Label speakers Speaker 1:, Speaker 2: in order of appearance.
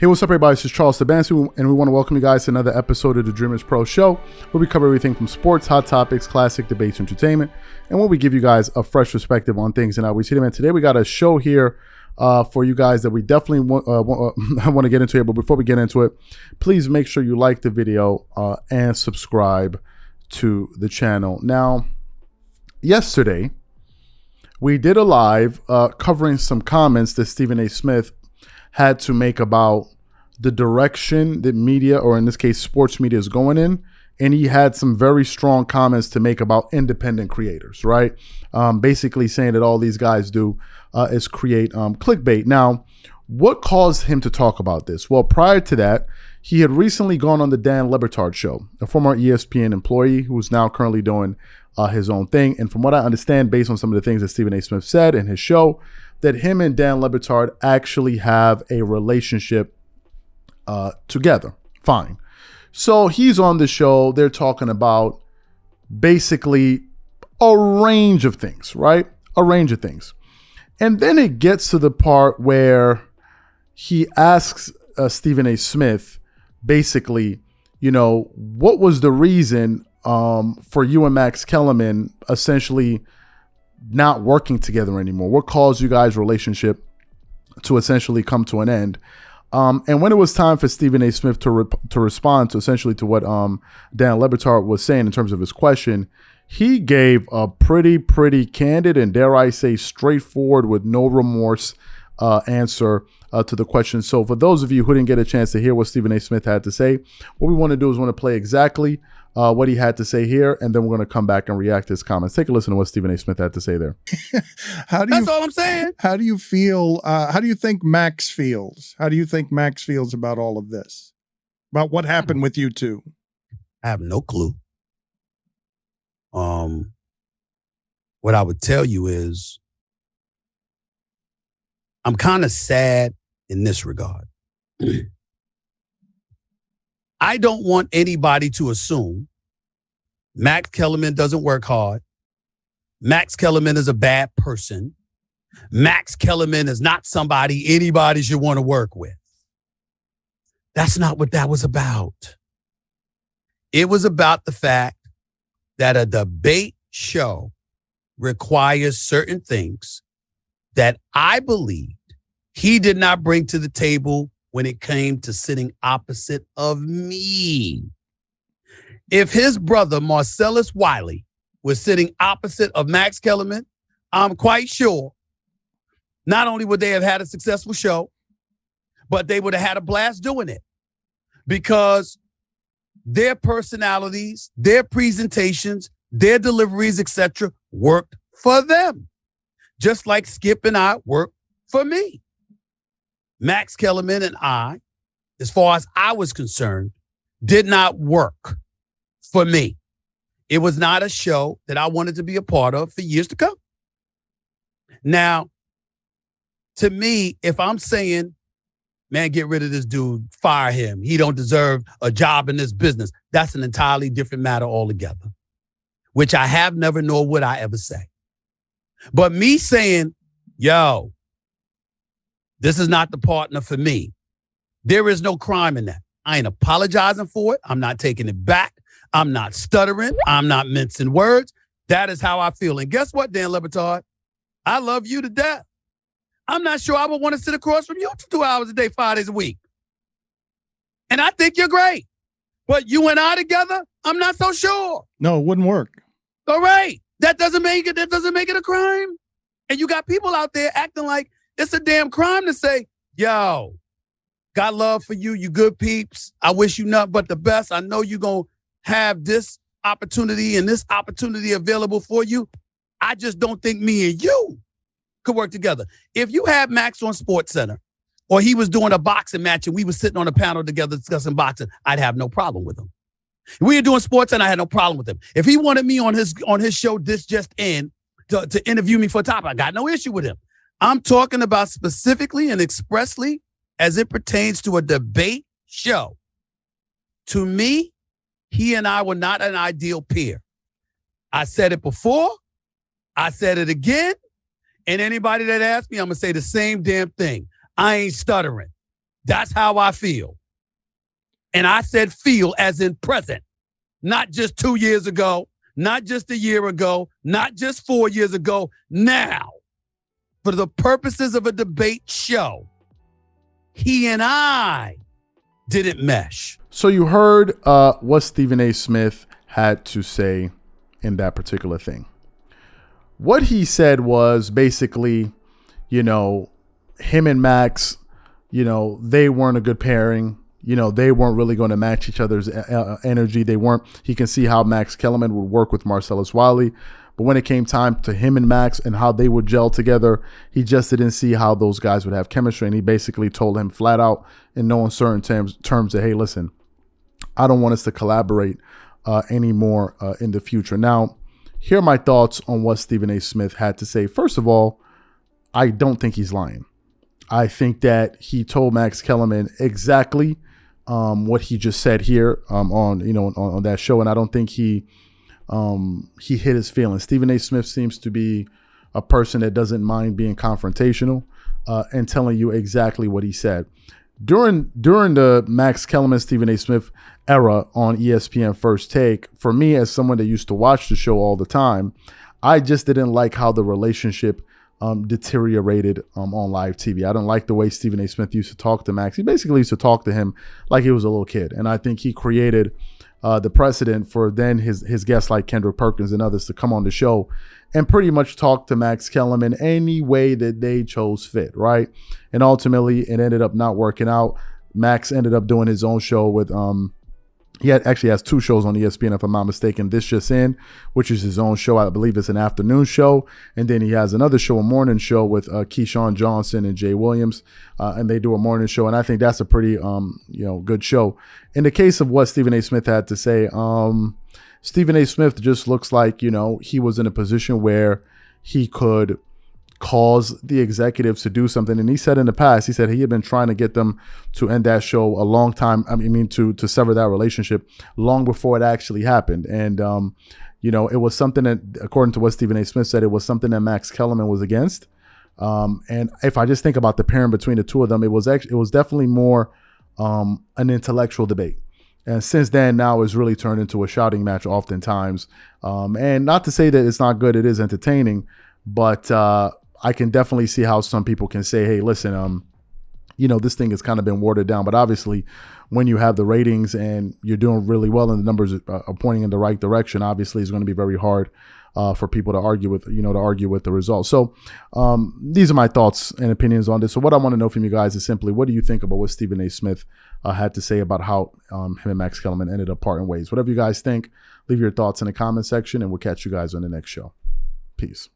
Speaker 1: Hey, what's up, everybody? This is Charles Sabansi, and we want to welcome you guys to another episode of the Dreamerspro Show, where we cover everything from sports, hot topics, classic debates, entertainment, and where we give you guys a fresh perspective on things. And we see them. And today we got a show here for you guys that we definitely want to get into here. But before we get into it, please make sure you like the video and subscribe to the channel. Now, yesterday we did a live covering some comments that Stephen A. Smith had to make about the direction that media, or in this case sports media, is going in. And he had some very strong comments to make about independent creators, right? Basically saying that all these guys do is create clickbait. Now, what caused him to talk about this? Well, prior to that, he had recently gone on the Dan Le Batard show, a former ESPN employee who's now currently doing his own thing. And from what I understand, based on some of the things that Stephen A. Smith said in his show, that him and Dan Le Batard actually have a relationship together. Fine. So he's on the show. They're talking about basically a range of things, right? A range of things. And then it gets to the part where he asks Stephen A. Smith, basically, you know, what was the reason for you and Max Kellerman essentially not working together anymore? What caused you guys' relationship to essentially come to an end? And when it was time for Stephen A. Smith to respond to essentially to what Dan Le Batard was saying in terms of his question, he gave a pretty candid and, dare I say, straightforward, with no remorse answer to the question. So for those of you who didn't get a chance to hear what Stephen A. Smith had to say, what we want to do is want to play exactly what he had to say here, and then we're going to come back and react to his comments. Take a listen to what Stephen A. Smith had to say there.
Speaker 2: That's all I'm saying. How do you feel? How do you think Max feels? How do you think Max feels about all of this? About what happened with you two?
Speaker 3: I have no clue. What I would tell you is I'm kind of sad in this regard. I don't want anybody to assume Max Kellerman doesn't work hard. Max Kellerman is a bad person. Max Kellerman is not somebody anybody should want to work with. That's not what that was about. It was about the fact that a debate show requires certain things that I believed he did not bring to the table when it came to sitting opposite of me. If his brother, Marcellus Wiley, was sitting opposite of Max Kellerman, I'm quite sure not only would they have had a successful show, but they would have had a blast doing it, because their personalities, their presentations, their deliveries, etc., worked for them, just like Skip and I worked for me. Max Kellerman and I, as far as I was concerned, did not work for me. It was not a show that I wanted to be a part of for years to come. Now, to me, if I'm saying, man, get rid of this dude, fire him, he don't deserve a job in this business, that's an entirely different matter altogether, which I have never, nor would I ever say. But me saying, yo, this is not the partner for me, there is no crime in that. I ain't apologizing for it. I'm not taking it back. I'm not stuttering. I'm not mincing words. That is how I feel. And guess what, Dan Le Batard? I love you to death. I'm not sure I would want to sit across from you for 2 hours a day, 5 days a week. And I think you're great. But you and I together, I'm not so sure.
Speaker 2: No, it wouldn't work.
Speaker 3: All right. That doesn't make it a crime. And you got people out there acting like it's a damn crime to say, yo, got love for you. You good peeps. I wish you nothing but the best. I know you're going to have this opportunity and this opportunity available for you. I just don't think me and you could work together. If you had Max on SportsCenter, or he was doing a boxing match and we were sitting on a panel together discussing boxing, I'd have no problem with him. If we were doing SportsCenter, I had no problem with him. If he wanted me on his show, This Just In, to interview me for a topic, I got no issue with him. I'm talking about specifically and expressly as it pertains to a debate show. To me, he and I were not an ideal pair. I said it before. I said it again. And anybody that asks me, I'm going to say the same damn thing. I ain't stuttering. That's how I feel. And I said feel as in present, not just 2 years ago, not just a year ago, not just 4 years ago, now. For the purposes of a debate show, he and I didn't mesh.
Speaker 1: So you heard what Stephen A. Smith had to say in that particular thing. What he said was basically, you know, him and Max, you know, they weren't a good pairing. You know, they weren't really going to match each other's energy. They weren't. He can see how Max Kellerman would work with Marcellus Wiley. But when it came time to him and Max and how they would gel together, he just didn't see how those guys would have chemistry. And he basically told him flat out in no uncertain terms that, hey, listen, I don't want us to collaborate anymore in the future. Now, here are my thoughts on what Stephen A. Smith had to say. First of all, I don't think he's lying. I think that he told Max Kellerman exactly what he just said here on that show, and I don't think he hit his feelings. Stephen A. Smith seems to be a person that doesn't mind being confrontational and telling you exactly what he said. During the Max Kellerman, Stephen A. Smith era on ESPN First Take, for me as someone that used to watch the show all the time, I just didn't like how the relationship deteriorated on live TV. I don't like the way Stephen A. Smith used to talk to Max. He basically used to talk to him like he was a little kid. And I think he created the precedent for then his guests like Kendrick Perkins and others to come on the show and pretty much talk to Max Kellerman any way that they chose fit, right? And ultimately, it ended up not working out. Max ended up doing his own show with he actually has 2 shows on ESPN, if I'm not mistaken. This Just In, which is his own show. I believe it's an afternoon show. And then he has another show, a morning show with Keyshawn Johnson and Jay Williams. And they do a morning show. And I think that's a pretty, good show. In the case of what Stephen A. Smith had to say, Stephen A. Smith just looks like, he was in a position where he could cause the executives to do something. And he said in the past, he said he had been trying to get them to end that show a long time. To sever that relationship long before it actually happened. And, it was something that, according to what Stephen A. Smith said, it was something that Max Kellerman was against. And if I just think about the pairing between the two of them, it was definitely more an intellectual debate. And since then, now it's really turned into a shouting match oftentimes. And not to say that it's not good, it is entertaining, but I can definitely see how some people can say, hey, listen, this thing has kind of been watered down. But obviously, when you have the ratings and you're doing really well and the numbers are pointing in the right direction, obviously it's going to be very hard for people to argue with, the results. So these are my thoughts and opinions on this. So what I want to know from you guys is simply, what do you think about what Stephen A. Smith had to say about how him and Max Kellerman ended up parting ways? Whatever you guys think, leave your thoughts in the comment section, and we'll catch you guys on the next show. Peace.